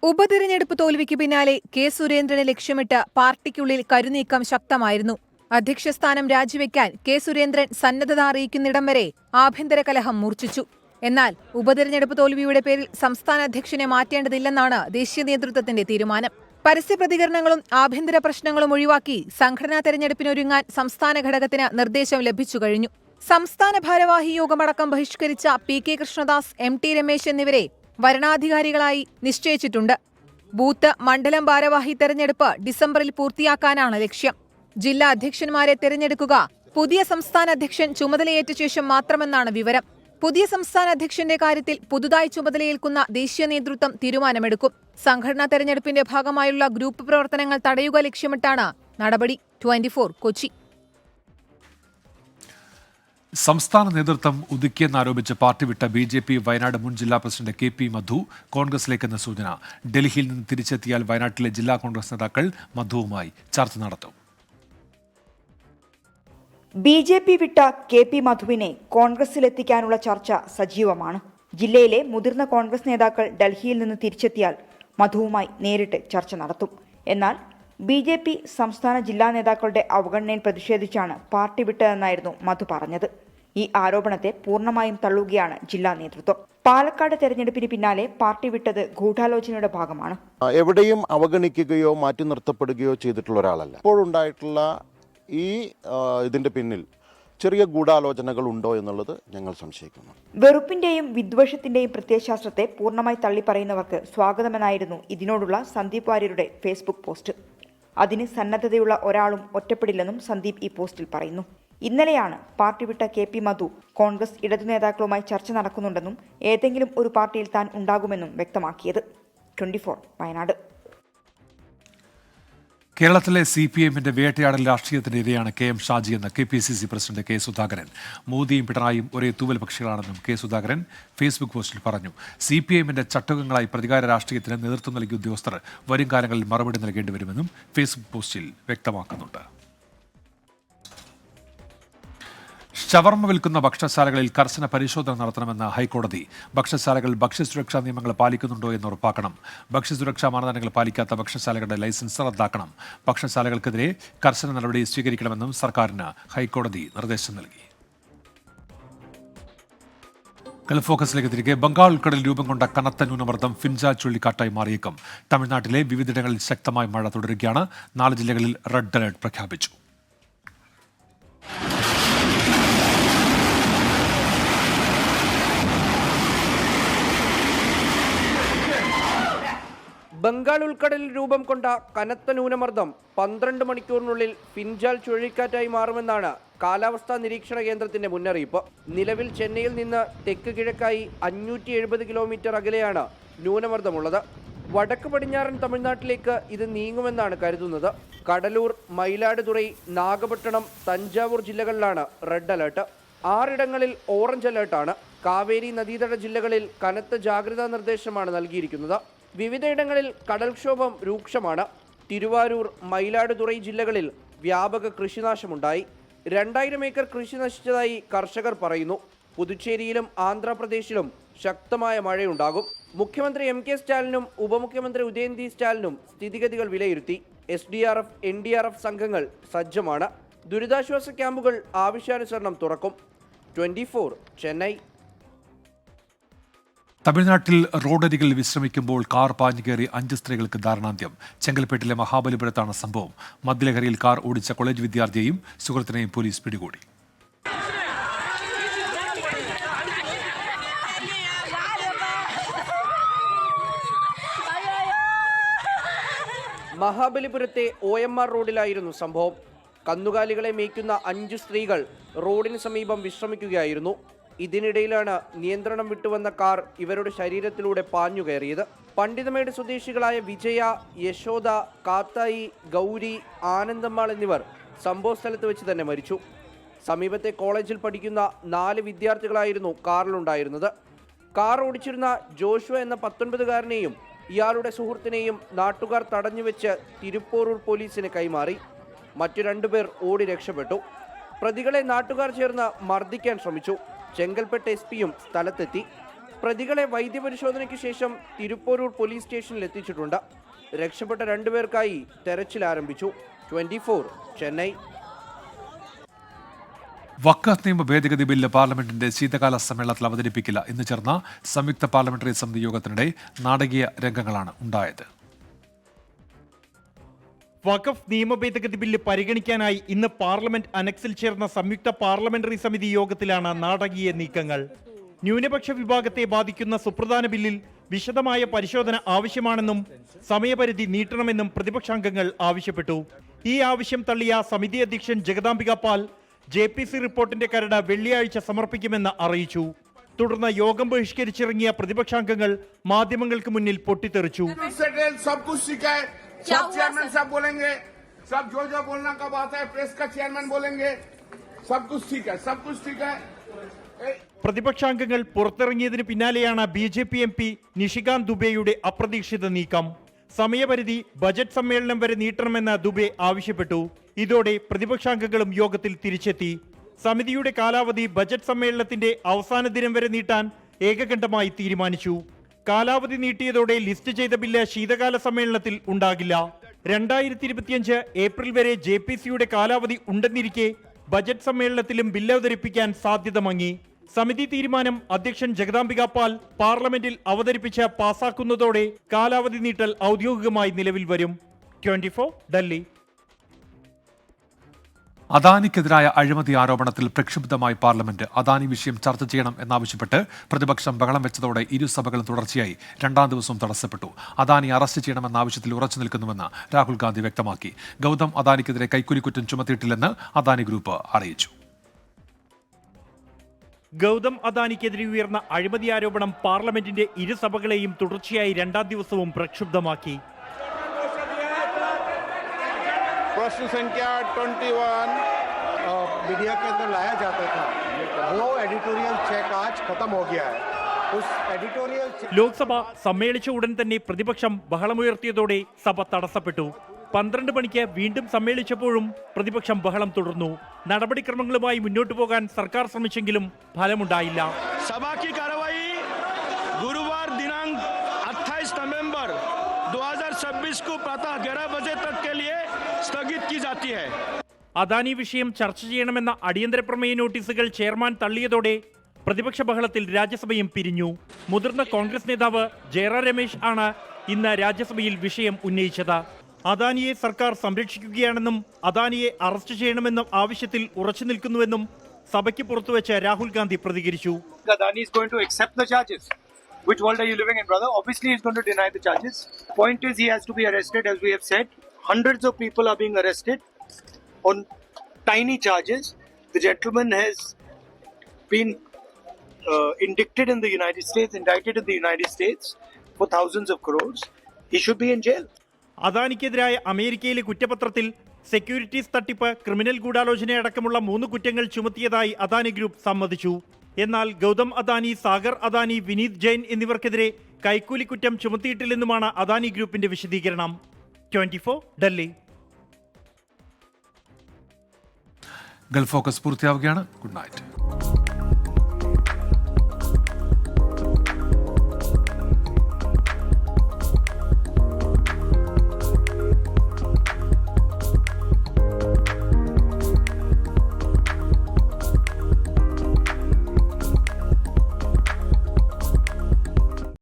ഉപതെരഞ്ഞെടുപ്പ് തോൽവിക്ക് പിന്നാലെ K. സുരേന്ദ്രനെ ലക്ഷ്യമിട്ട് പാർട്ടിക്കുള്ളിൽ കരുനീക്കം ശക്തമായിരുന്നു. അധ്യക്ഷസ്ഥാനം രാജിവെക്കാൻ K. സുരേന്ദ്രൻ സന്നദ്ധത അറിയിക്കുന്നിടം വരെ ആഭ്യന്തര കലഹം മൂർച്ഛിച്ചു. എന്നാൽ ഉപതെരഞ്ഞെടുപ്പ് തോൽവിയുടെ പേരിൽ സംസ്ഥാന അധ്യക്ഷനെ മാറ്റേണ്ടതില്ലെന്നാണ് ദേശീയ നേതൃത്വത്തിന്റെ തീരുമാനം. പരസ്യ പ്രതികരണങ്ങളും ആഭ്യന്തര പ്രശ്നങ്ങളും ഒഴിവാക്കി സംഘടനാ തെരഞ്ഞെടുപ്പിനൊരുങ്ങാൻ സംസ്ഥാന ഘടകത്തിന് നിർദ്ദേശം ലഭിച്ചു കഴിഞ്ഞു. സംസ്ഥാന ഭാരവാഹി യോഗമടക്കം ബഹിഷ്കരിച്ച PK കൃഷ്ണദാസ്, MT രമേശ് എന്നിവരെ വരണാധികാരികളായി നിശ്ചയിച്ചിട്ടുണ്ട്. ബൂത്ത് മണ്ഡലം ഭാരവാഹി തെരഞ്ഞെടുപ്പ് ഡിസംബറിൽ പൂർത്തിയാക്കാനാണ് ലക്ഷ്യം. ജില്ലാ അധ്യക്ഷന്മാരെ തെരഞ്ഞെടുക്കുക പുതിയ സംസ്ഥാന അധ്യക്ഷൻ ചുമതലയേറ്റ ശേഷം മാത്രമെന്നാണ് വിവരം. പുതിയ സംസ്ഥാന അധ്യക്ഷന്റെ കാര്യത്തിൽ പുതുതായി ചുമതലയേൽക്കുന്ന ദേശീയ നേതൃത്വം തീരുമാനമെടുക്കും. സംഘടനാ തെരഞ്ഞെടുപ്പിന്റെ ഭാഗമായുള്ള ഗ്രൂപ്പ് പ്രവർത്തനങ്ങൾ തടയുക ലക്ഷ്യമിട്ടാണ് നടപടി. 24 കൊച്ചി. സംസ്ഥാന നേതൃത്വം ഒതുക്കിയെന്നാരോപിച്ച് പാർട്ടി വിട്ട BJP വയനാട് മുൻ ജില്ലാ പ്രസിഡന്റ് KP മധു കോൺഗ്രസിലേക്കെന്ന സൂചന. ഡൽഹിയിൽ നിന്ന് തിരിച്ചെത്തിയാൽ വയനാട്ടിലെ ജില്ലാ കോൺഗ്രസ് നേതാക്കൾ മധുവുമായി ചർച്ച നടത്തും. BJP വിട്ട KP മധുവിനെ കോൺഗ്രസിലെത്തിക്കാനുള്ള ചർച്ച സജീവമാണ്. ജില്ലയിലെ മുതിർന്ന കോൺഗ്രസ് നേതാക്കൾ ഡൽഹിയിൽ നിന്ന് തിരിച്ചെത്തിയാൽ മധുവുമായി നേരിട്ട് ചർച്ച നടത്തും. എന്നാൽ BJP സംസ്ഥാന ജില്ലാ നേതാക്കളുടെ അവഗണനയിൽ പ്രതിഷേധിച്ചാണ് പാർട്ടി വിട്ടതെന്നായിരുന്നു മധു പറഞ്ഞത്. ഈ ആരോപണത്തെ പൂർണ്ണമായും തള്ളുകയാണ് ജില്ലാ നേതൃത്വം. പാലക്കാട് തെരഞ്ഞെടുപ്പിന് പിന്നാലെ പാർട്ടി വിട്ടത് ഗൂഢാലോചനയുടെ ഭാഗമാണ്. എവിടെയും അവഗണിക്കുകയോ മാറ്റി നിർത്തപ്പെടുകയോ ചെയ്തിട്ടുള്ള ഒരാളല്ല. ഇപ്പോഴുണ്ടായിട്ടുള്ള ഈ ഇതിന്റെ പിന്നിൽ ചെറിയ ഗൂഢാലോചനകൾ ഉണ്ടോ എന്നുള്ളത് ഞങ്ങൾ സംശയിക്കുന്നു. വെറുപ്പിന്റെയും വിദ്വേഷത്തിന്റെയും പ്രത്യയശാസ്ത്രത്തെ പൂർണ്ണമായി തള്ളിപ്പറയുന്നവർക്ക് സ്വാഗതമെന്നായിരുന്നു ഇതിനോടുള്ള സന്ദീപ് വാര്യരുടെ ഫേസ്ബുക്ക് പോസ്റ്റ്. അതിന് സന്നദ്ധതയുള്ള ഒരാളും ഒറ്റപ്പെടില്ലെന്നും സന്ദീപ് ഈ പോസ്റ്റിൽ പറയുന്നു. ഇന്നലെയാണ് പാർട്ടി വിട്ട KP മധു കോൺഗ്രസ് ഇടതു നേതാക്കളുമായി ചർച്ച നടക്കുന്നുണ്ടെന്നും ഏതെങ്കിലും ഒരു പാർട്ടിയിൽ താൻ ഉണ്ടാകുമെന്നും വ്യക്തമാക്കിയത്. 24 വയനാട്. കേരളത്തിലെ CPIന്റെ വേട്ടയാടൽ രാഷ്ട്രീയത്തിന്റെ ഇരയാണ് KM ഷാജി എന്ന് KPCC പ്രസിഡന്റ് K. സുധാകരൻ. മോദിയും പിണറായിയും ഒരേ തൂവൽ പക്ഷികളാണെന്നും K. സുധാകരൻ ഫേസ്ബുക്ക് പോസ്റ്റിൽ പറഞ്ഞു. CPIന്റെ ചട്ടകങ്ങളായി പ്രതികാര രാഷ്ട്രീയത്തിന് നേതൃത്വം നൽകിയ ഉദ്യോഗസ്ഥർ വരും കാലങ്ങളിൽ മറുപടി നൽകേണ്ടി വരുമെന്നും ഫേസ്ബുക്ക് പോസ്റ്റിൽ വ്യക്തമാക്കുന്നുണ്ട്. ഷവർമ വിൽക്കുന്ന ഭക്ഷ്യശാലകളിൽ കർശന പരിശോധന നടത്തണമെന്ന് ഹൈക്കോടതി. ഭക്ഷ്യശാലകൾ ഭക്ഷ്യസുരക്ഷാ നിയമങ്ങൾ പാലിക്കുന്നുണ്ടോ എന്ന് ഉറപ്പാക്കണം. ഭക്ഷ്യസുരക്ഷാ മാനദണ്ഡങ്ങൾ പാലിക്കാത്ത ഭക്ഷ്യശാലകളുടെ ലൈസൻസ് റദ്ദാക്കണം. ഭക്ഷ്യശാലകൾക്കെതിരെ കർശന നടപടി സ്വീകരിക്കണമെന്നും സർക്കാരിന് ഹൈക്കോടതി നിർദ്ദേശം നൽകി. ഗൾഫ് ഫോക്കസിലേക്ക് തിരികെ. ബംഗാൾ ഉൾക്കടലിൽ രൂപം കൊണ്ട കനത്ത ന്യൂനമർദ്ദം ഫിൻജ ചുഴലിക്കാറ്റായി മാറിയേക്കും. തമിഴ്നാട്ടിലെ വിവിധയിടങ്ങളിൽ ശക്തമായ മഴ തുടരുകയാണ്. 4 ജില്ലകളിൽ റെഡ് അലർട്ട് പ്രഖ്യാപിച്ചു. ബംഗാൾ ഉൾക്കടലിൽ രൂപം കൊണ്ട കനത്ത ന്യൂനമർദ്ദം 12 മണിക്കൂറിനുള്ളിൽ ഫിൻജാൽ ചുഴലിക്കാറ്റായി മാറുമെന്നാണ് കാലാവസ്ഥാ നിരീക്ഷണ കേന്ദ്രത്തിന്റെ മുന്നറിയിപ്പ്. നിലവിൽ ചെന്നൈയിൽ നിന്ന് തെക്ക് കിഴക്കായി 570 കിലോമീറ്റർ അകലെയാണ് ന്യൂനമർദ്ദമുള്ളത്. വടക്ക് പടിഞ്ഞാറൻ തമിഴ്നാട്ടിലേക്ക് ഇത് നീങ്ങുമെന്നാണ് കരുതുന്നത്. കടലൂർ, മയിലാടുതുറൈ, നാഗപട്ടണം, തഞ്ചാവൂർ ജില്ലകളിലാണ് റെഡ് അലേർട്ട്. 6 ഇടങ്ങളിൽ ഓറഞ്ച് അലേർട്ടാണ്. കാവേരി നദീതട ജില്ലകളിൽ കനത്ത ജാഗ്രതാ നിർദ്ദേശമാണ് നൽകിയിരിക്കുന്നത്. വിവിധയിടങ്ങളിൽ കടൽക്ഷോഭം രൂക്ഷമാണ്. തിരുവാരൂർ, മയിലാടുതുറൈ ജില്ലകളിൽ വ്യാപക കൃഷിനാശമുണ്ടായി. 2000 ഏക്കർ കൃഷി നശിച്ചതായി കർഷകർ പറയുന്നു. പുതുച്ചേരിയിലും ആന്ധ്രാപ്രദേശിലും ശക്തമായ മഴയുണ്ടാകും. മുഖ്യമന്ത്രി MK സ്റ്റാലിനും ഉപമുഖ്യമന്ത്രി ഉദയനിധി സ്റ്റാലിനും സ്ഥിതിഗതികൾ വിലയിരുത്തി. SDRF, NDRF സംഘങ്ങൾ സജ്ജമാണ്. ദുരിതാശ്വാസ ക്യാമ്പുകൾ ആവശ്യാനുസരണം തുറക്കും. 24 ചെന്നൈ. തമിഴ്നാട്ടിൽ റോഡരികിൽ വിശ്രമിക്കുമ്പോൾ കാർ പാഞ്ഞു കയറി 5 സ്ത്രീകൾക്ക് ദാരുണാന്ത്യം. ചെങ്കൽപ്പേട്ടിലെ മഹാബലിപുരത്താണ് സംഭവം. മദ്യലഹരിയിൽ കാർ ഓടിച്ച കോളേജ് വിദ്യാർത്ഥിയെയും സുഹൃത്തിനെയും പോലീസ് പിടികൂടി. മഹാബലിപുരത്തെ OMR റോഡിലായിരുന്നു സംഭവം. കന്നുകാലികളെ മേയ്ക്കുന്ന 5 സ്ത്രീകൾ റോഡിന് സമീപം വിശ്രമിക്കുകയായിരുന്നു. ഇതിനിടയിലാണ് നിയന്ത്രണം വിട്ടുവന്ന കാർ ഇവരുടെ ശരീരത്തിലൂടെ പാഞ്ഞുകയറിയത്. പണ്ഡിതമേട് സ്വദേശികളായ വിജയ, യശോദ, കാത്തായി, ഗൗരി, ആനന്ദമ്മാൾ എന്നിവർ സംഭവസ്ഥലത്ത് വെച്ച് തന്നെ മരിച്ചു. സമീപത്തെ കോളേജിൽ പഠിക്കുന്ന 4 വിദ്യാർത്ഥികളായിരുന്നു കാറിലുണ്ടായിരുന്നത്. കാർ ഓടിച്ചിരുന്ന ജോഷുവ എന്ന 19-കാരനെയും ഇയാളുടെ സുഹൃത്തിനെയും നാട്ടുകാർ തടഞ്ഞുവെച്ച് തിരുപ്പോറൂർ പോലീസിന് കൈമാറി. മറ്റു 2 പേർ ഓടി രക്ഷപ്പെട്ടു. പ്രതികളെ നാട്ടുകാർ ചേർന്ന് മർദ്ദിക്കാൻ ശ്രമിച്ചു. ചെങ്കൽപ്പേട്ട് SP-യും സ്ഥലത്തെത്തി. പ്രതികളെ വൈദ്യപരിശോധനയ്ക്ക് ശേഷം തിരുപ്പോരൂർ പോലീസ് സ്റ്റേഷനിൽ എത്തിച്ചിട്ടുണ്ട്. രക്ഷപ്പെട്ട 2 പേർക്കായി തെരച്ചിൽ ആരംഭിച്ചു. 24 ചെന്നൈ. വഖഫ് നിയമ ഭേദഗതി ബില്ല് പാർലമെന്റിന്റെ ശീതകാല സമ്മേളനത്തിൽ അവതരിപ്പിക്കില്ല. ഇന്ന് ചേർന്ന സംയുക്ത പാർലമെന്ററി സമിതി യോഗത്തിനിടെ നാടകീയ രംഗങ്ങളാണ് ഉണ്ടായത്. വഖഫ് നിയമ ഭേദഗതി ബില്ല് പരിഗണിക്കാനായി ഇന്ന് പാർലമെന്റ് അനക്സിൽ ചേർന്ന സംയുക്ത പാർലമെന്ററി സമിതി യോഗത്തിലാണ് നാടകീയ നീക്കങ്ങൾ. ന്യൂനപക്ഷ വിഭാഗത്തെ ബാധിക്കുന്ന സുപ്രധാന ബില്ലിൽ വിശദമായ പരിശോധന ആവശ്യമാണെന്നും സമയപരിധി നീട്ടണമെന്നും പ്രതിപക്ഷാംഗങ്ങൾ ആവശ്യപ്പെട്ടു. ഈ ആവശ്യം തള്ളിയ സമിതി അധ്യക്ഷൻ ജഗദാംബിക പാൽ JPC റിപ്പോർട്ടിന്റെ കരട് വെള്ളിയാഴ്ച സമർപ്പിക്കുമെന്ന് അറിയിച്ചു. തുടർന്ന് യോഗം ബഹിഷ്കരിച്ചിറങ്ങിയ പ്രതിപക്ഷാംഗങ്ങൾ മാധ്യമങ്ങൾക്ക് മുന്നിൽ പൊട്ടിത്തെറിച്ചു. പ്രതിപക്ഷാംഗങ്ങൾ പുറത്തിറങ്ങിയതിന് പിന്നാലെയാണ് BJP MP നിഷികാന്ത് ദുബെയുടെ അപ്രതീക്ഷിത നീക്കം. സമയപരിധി ബജറ്റ് സമ്മേളനം വരെ നീട്ടണമെന്ന് ദുബെ ആവശ്യപ്പെട്ടു. ഇതോടെ പ്രതിപക്ഷാംഗങ്ങളും യോഗത്തിൽ തിരിച്ചെത്തി. സമിതിയുടെ കാലാവധി ബജറ്റ് സമ്മേളനത്തിന്റെ അവസാന ദിനം വരെ നീട്ടാൻ ഏകകണ്ഠമായി തീരുമാനിച്ചു. കാലാവധി നീട്ടിയതോടെ ലിസ്റ്റ് ചെയ്ത ബില്ല് ശീതകാല സമ്മേളനത്തിൽ ഉണ്ടാകില്ല. 2025 ഏപ്രിൽ വരെ JPCയുടെ കാലാവധി ഉണ്ടെന്നിരിക്കെ ബജറ്റ് സമ്മേളനത്തിലും ബില്ല് അവതരിപ്പിക്കാൻ സാധ്യത മങ്ങി. സമിതി തീരുമാനം അധ്യക്ഷൻ ജഗദാംബിക പാൽ പാർലമെന്റിൽ അവതരിപ്പിച്ച് പാസാക്കുന്നതോടെ കാലാവധി നീട്ടൽ ഔദ്യോഗികമായി നിലവിൽ വരും. 24 ഡൽഹി. അദാനിക്കെതിരായ അഴിമതി ആരോപണത്തിൽ പ്രക്ഷുബ്ധമായി പാർലമെന്റ്. അദാനി വിഷയം ചർച്ച ചെയ്യണം എന്നാവശ്യപ്പെട്ട് പ്രതിപക്ഷം ബഹളം വെച്ചതോടെ ഇരുസഭകളും തുടർച്ചയായി 2ാം ദിവസവും തടസ്സപ്പെട്ടു. അദാനി അറസ്റ്റ് ചെയ്യണമെന്ന ആവശ്യത്തിൽ ഉറച്ചു നിൽക്കുന്നുവെന്ന് രാഹുൽ ഗാന്ധി വ്യക്തമാക്കി. ഗൗതം അദാനിക്കെതിരെ കൈക്കൂലിക്കുറ്റം ചുമത്തിയിട്ടില്ലെന്ന് അദാനി ഗ്രൂപ്പ് അറിയിച്ചു. ഗൗതം അദാനിക്കെതിരെ ഉയർന്ന അഴിമതി ആരോപണം പാർലമെന്റിന്റെ ഇരുസഭകളെയും തുടർച്ചയായി 2ാം ദിവസവും പ്രക്ഷുബ്ധമാക്കി. प्रश्न संख्या 21 मीडिया के अंदर लाया जाता था, वो एडिटोरियल चेक आज खत्म हो गया है. उस एडिटोरियल ലോക്സഭ സമ്മേളിച്ച ഉടൻ തന്നെ പ്രതിപക്ഷം ബഹളമുയർത്തിയതോടെ സഭ തടസ്സപ്പെട്ടു. 12 മണിക്ക് വീണ്ടും സമ്മേളിച്ചപ്പോഴും പ്രതിപക്ഷം ബഹളം തുടർന്നു. നടപടിക്രമങ്ങളുമായി മുന്നോട്ടു പോകാൻ സർക്കാർ ശ്രമിച്ചെങ്കിലും ഫലമുണ്ടായില്ല. സഭ की कार्रवाई गुरुवार दिनांक 28 नवंबर 2026 को प्रातः 11 बजे तक के लिए स्थगित की जाती है. അദാനി വിഷയം ചർച്ച ചെയ്യണമെന്ന അടിയന്തര പ്രമേയ നോട്ടീസുകൾ ചെയർമാൻ തള്ളിയതോടെ പ്രതിപക്ഷ ബഹളത്തിൽ രാജ്യസഭയും പിരിഞ്ഞു. മുതിർന്ന കോൺഗ്രസ് നേതാവ് ജയറാം രമേശ് ആണ് ഇന്ന് രാജ്യസഭയിൽ വിഷയം ഉന്നയിച്ചത്. അദാനിയെ സർക്കാർ സംരക്ഷിക്കുകയാണെന്നും അദാനിയെ അറസ്റ്റ് ചെയ്യണമെന്നും ആവശ്യത്തിൽ ഉറച്ചു നിൽക്കുന്നുവെന്നും സഭയ്ക്ക് പുറത്തുവെച്ച് രാഹുൽ ഗാന്ധി പ്രതികരിച്ചു. Which world are you living in, brother? Obviously, he's going to deny the charges. Point is, he has to be arrested, as we have said. Hundreds of people are being arrested on tiny charges. The gentleman has been indicted in the United States for thousands of crores. He should be in jail. അദാനിക്കെതിരായ അമേരിക്കയിലെ കുറ്റപത്രത്തിൽ securities തട്ടിപ്പ്, criminal ഗൂഢാലോചനയടക്കമുള്ള 3 കുറ്റങ്ങൾ ചുമത്തിയതായി Adani group സമ്മതിച്ചു. എന്നാൽ ഗൗതം അദാനി, സാഗർ അദാനി, വിനീത് ജെയിൻ എന്നിവർക്കെതിരെ കൈക്കൂലി കുറ്റം ചുമത്തിയിട്ടില്ലെന്നുമാണ് അദാനി ഗ്രൂപ്പിന്റെ വിശദീകരണം. 24 ഡൽഹി. ഗൾഫ് ഫോക്കസ് പൂർത്തിയാവുകയാണ്. Good night.